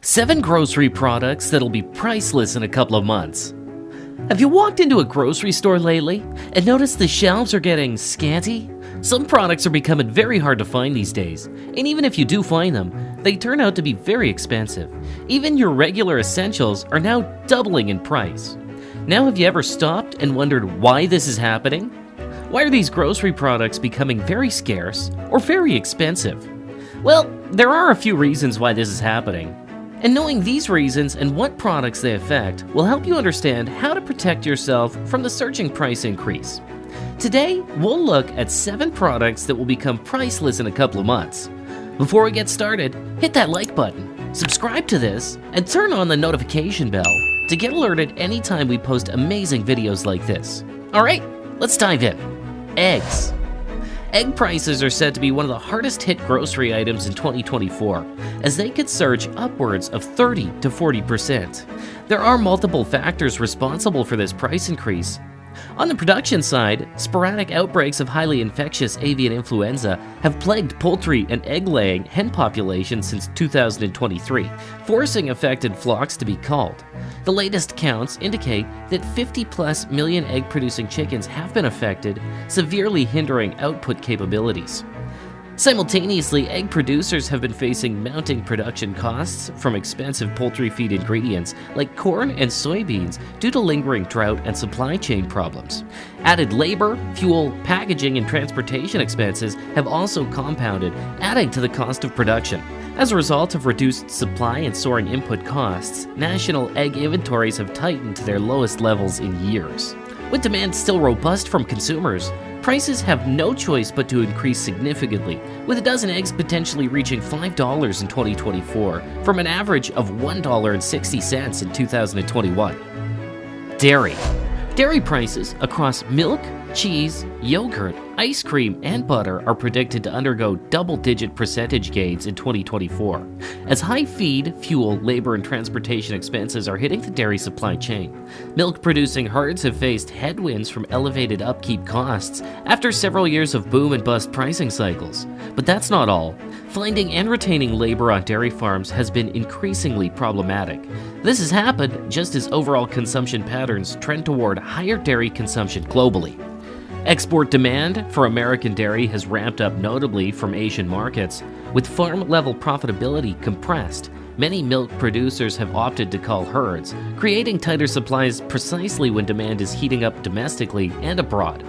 7 grocery products that'll be priceless in a couple of months. Have you walked into a grocery store lately and noticed the shelves are getting scanty? Some products are becoming very hard to find these days, and even if you do find them, they turn out to be very expensive. Even your regular essentials are now doubling in price. Now, have you ever stopped and wondered why this is happening? Why are these grocery products becoming very scarce or very expensive? Well, there are a few reasons why this is happening. And knowing these reasons and what products they affect will help you understand how to protect yourself from the surging price increase. Today, we'll look at 7 products that will become priceless in a couple of months. Before we get started, hit that like button, subscribe to this, and turn on the notification bell to get alerted anytime we post amazing videos like this. Alright, let's dive in. Eggs. Egg prices are said to be one of the hardest hit grocery items in 2024, as they could surge upwards of 30 to 40%. There are multiple factors responsible for this price increase. On the production side, sporadic outbreaks of highly infectious avian influenza have plagued poultry and egg-laying hen populations since 2023, forcing affected flocks to be culled. The latest counts indicate that 50+ million egg-producing chickens have been affected, severely hindering output capabilities. Simultaneously, egg producers have been facing mounting production costs from expensive poultry feed ingredients like corn and soybeans due to lingering drought and supply chain problems. Added labor, fuel, packaging, and transportation expenses have also compounded, adding to the cost of production. As a result of reduced supply and soaring input costs, national egg inventories have tightened to their lowest levels in years. With demand still robust from consumers, prices have no choice but to increase significantly, with a dozen eggs potentially reaching $5 in 2024 from an average of $1.60 in 2021. Dairy. Dairy prices across milk, cheese, yogurt, ice cream, and butter are predicted to undergo double-digit percentage gains in 2024, as high feed, fuel, labor, and transportation expenses are hitting the dairy supply chain. Milk-producing herds have faced headwinds from elevated upkeep costs after several years of boom and bust pricing cycles. But that's not all. Finding and retaining labor on dairy farms has been increasingly problematic. This has happened just as overall consumption patterns trend toward higher dairy consumption globally. Export demand for American dairy has ramped up notably from Asian markets. With farm-level profitability compressed, many milk producers have opted to cull herds, creating tighter supplies precisely when demand is heating up domestically and abroad.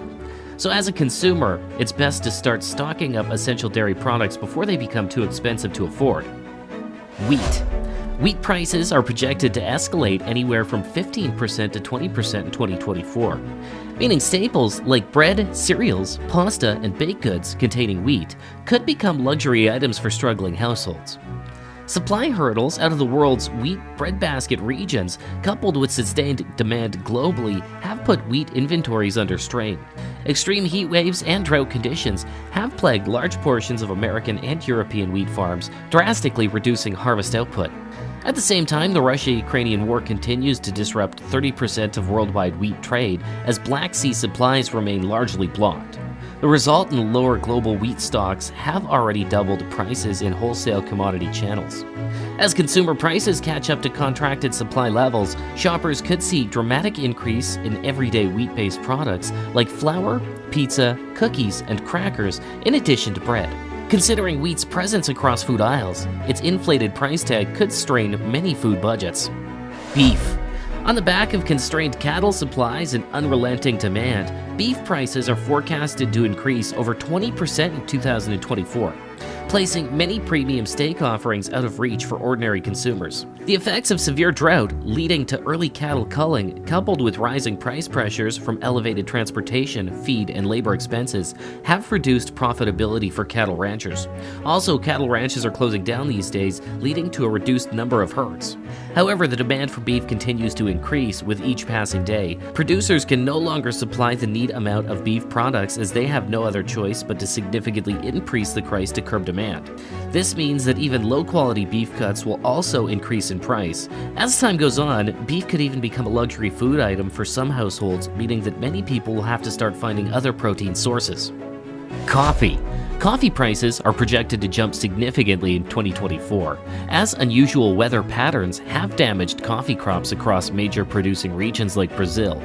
So as a consumer, it's best to start stocking up essential dairy products before they become too expensive to afford. Wheat. Wheat prices are projected to escalate anywhere from 15% to 20% in 2024, meaning staples like bread, cereals, pasta, and baked goods containing wheat could become luxury items for struggling households. Supply hurdles out of the world's wheat breadbasket regions, coupled with sustained demand globally, have put wheat inventories under strain. Extreme heat waves and drought conditions have plagued large portions of American and European wheat farms, drastically reducing harvest output. At the same time, the Russia-Ukrainian war continues to disrupt 30% of worldwide wheat trade as Black Sea supplies remain largely blocked. The result in lower global wheat stocks have already doubled prices in wholesale commodity channels. As consumer prices catch up to contracted supply levels, shoppers could see dramatic increase in everyday wheat-based products like flour, pizza, cookies, and crackers, in addition to bread. Considering wheat's presence across food aisles, its inflated price tag could strain many food budgets. Beef. On the back of constrained cattle supplies and unrelenting demand, beef prices are forecasted to increase over 20% in 2024, placing many premium steak offerings out of reach for ordinary consumers. The effects of severe drought leading to early cattle culling, coupled with rising price pressures from elevated transportation, feed, and labor expenses, have reduced profitability for cattle ranchers. Also, cattle ranches are closing down these days, leading to a reduced number of herds. However, the demand for beef continues to increase with each passing day. Producers can no longer supply the needed amount of beef products as they have no other choice but to significantly increase the price to curb demand. This means that even low-quality beef cuts will also increase in price. As time goes on, beef could even become a luxury food item for some households, meaning that many people will have to start finding other protein sources. Coffee. Coffee prices are projected to jump significantly in 2024, as unusual weather patterns have damaged coffee crops across major producing regions like Brazil.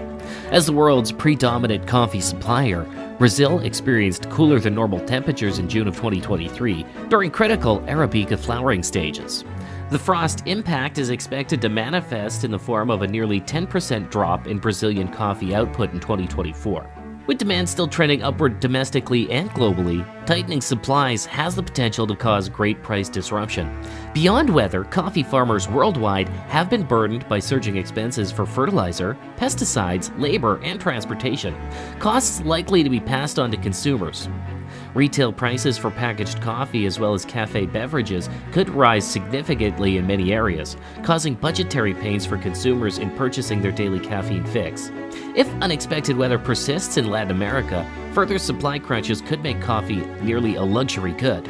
As the world's predominant coffee supplier, Brazil experienced cooler than normal temperatures in June of 2023 during critical Arabica flowering stages. The frost impact is expected to manifest in the form of a nearly 10% drop in Brazilian coffee output in 2024. With demand still trending upward domestically and globally, tightening supplies has the potential to cause great price disruption. Beyond weather, coffee farmers worldwide have been burdened by surging expenses for fertilizer, pesticides, labor, and transportation, costs likely to be passed on to consumers. Retail prices for packaged coffee as well as cafe beverages could rise significantly in many areas, causing budgetary pains for consumers in purchasing their daily caffeine fix. If unexpected weather persists in Latin America, further supply crunches could make coffee nearly a luxury good.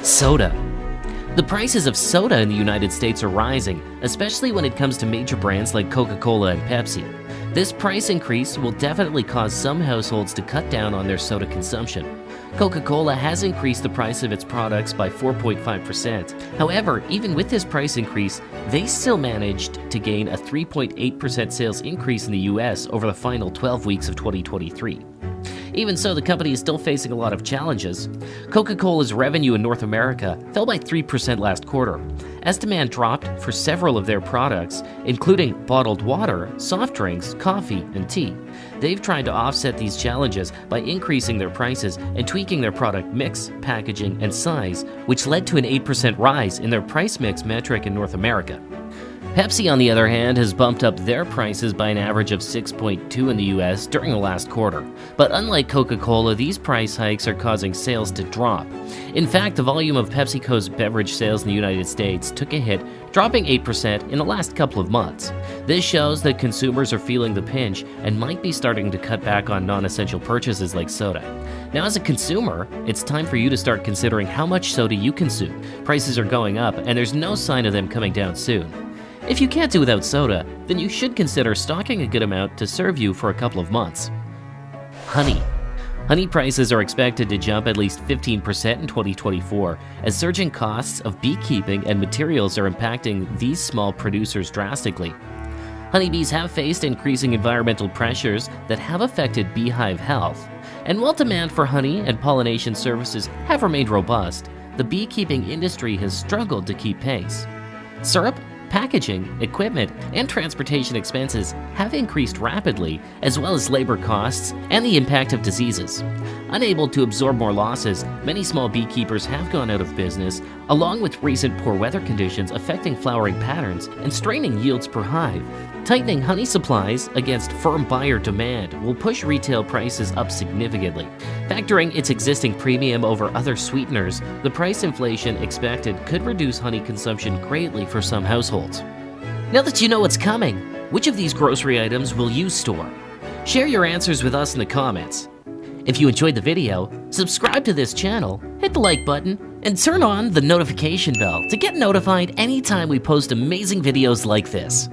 Soda. The prices of soda in the United States are rising, especially when it comes to major brands like Coca-Cola and Pepsi. This price increase will definitely cause some households to cut down on their soda consumption. Coca-Cola has increased the price of its products by 4.5%. However, even with this price increase, they still managed to gain a 3.8% sales increase in the US over the final 12 weeks of 2023. Even so, the company is still facing a lot of challenges. Coca-Cola's revenue in North America fell by 3% last quarter, as demand dropped for several of their products, including bottled water, soft drinks, coffee, and tea. They've tried to offset these challenges by increasing their prices and tweaking their product mix, packaging, and size, which led to an 8% rise in their price mix metric in North America. Pepsi, on the other hand, has bumped up their prices by an average of 6.2% in the US during the last quarter. But unlike Coca-Cola, these price hikes are causing sales to drop. In fact, the volume of PepsiCo's beverage sales in the United States took a hit, dropping 8% in the last couple of months. This shows that consumers are feeling the pinch and might be starting to cut back on non-essential purchases like soda. Now, as a consumer, it's time for you to start considering how much soda you consume. Prices are going up, and there's no sign of them coming down soon. If you can't do without soda, then you should consider stocking a good amount to serve you for a couple of months. Honey. Honey prices are expected to jump at least 15% in 2024, as surging costs of beekeeping and materials are impacting these small producers drastically. Honeybees have faced increasing environmental pressures that have affected beehive health. And while demand for honey and pollination services have remained robust, the beekeeping industry has struggled to keep pace. Syrup, packaging, equipment, and transportation expenses have increased rapidly, as well as labor costs and the impact of diseases. Unable to absorb more losses, many small beekeepers have gone out of business, along with recent poor weather conditions affecting flowering patterns and straining yields per hive. Tightening honey supplies against firm buyer demand will push retail prices up significantly. Factoring its existing premium over other sweeteners, the price inflation expected could reduce honey consumption greatly for some households. Now that you know what's coming, which of these grocery items will you store? Share your answers with us in the comments. If you enjoyed the video, subscribe to this channel, hit the like button, and turn on the notification bell to get notified anytime we post amazing videos like this.